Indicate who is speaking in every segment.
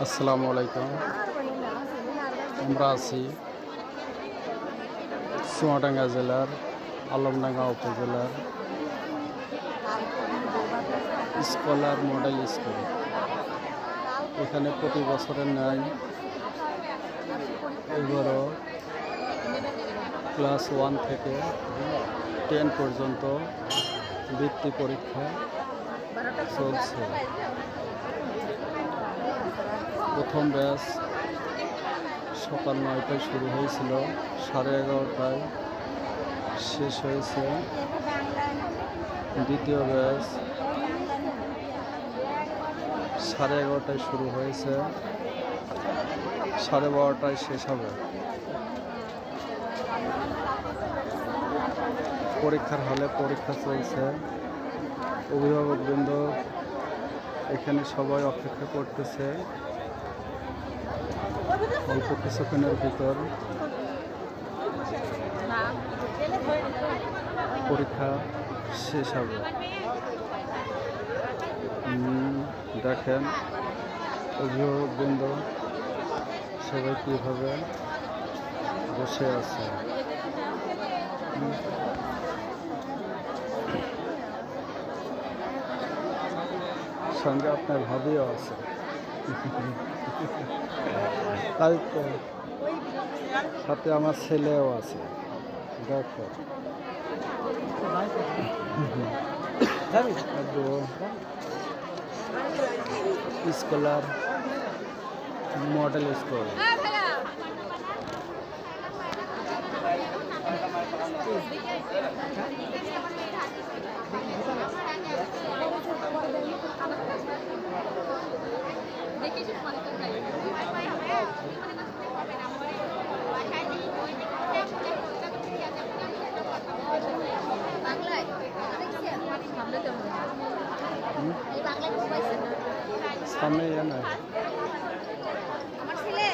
Speaker 1: আসসালামু আলাইকুম। আমরা আছি চুয়াডাঙ্গা জেলার আলমডাঙ্গা উপজেলার স্কলার মডেল স্কুল। এখানে প্রতি বছরের ন্যায় এবারও ক্লাস 1 থেকে 10 পর্যন্ত বৃত্তি পরীক্ষা চলছে। প্রথম ব্যাচ সকাল 9টায় শুরু হয়েছিল, 11:30টায় শেষ হয়েছে। দ্বিতীয় ব্যাচ 11:30টায় শুরু হয়েছে, 12:30টায় শেষ হবে। পরীক্ষার হলে পরীক্ষা চলছে। অভিভাবকবৃন্দ এখানে সবাই অপেক্ষা করতেছে। অল্প কিছুক্ষণের ভিতর পরীক্ষা শেষ হবে। দেখেন অভিভাবকবৃন্দ সবাই কীভাবে বসে আছে। সঙ্গে আপনার ভাবিও আছে। তাই তো, সাথে আমার ছেলেও আছে। দেখো স্কলার মডেল স্কুল। সামনে না
Speaker 2: আমার ছেলে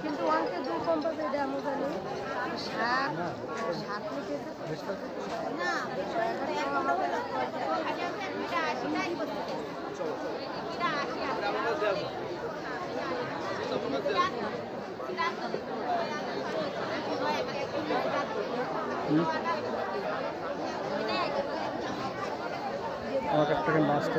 Speaker 2: কিন্তু অঙ্কে 2 কম পাবে, এটা আমি জানি। 7 না
Speaker 1: আমাকে একটা নাচতে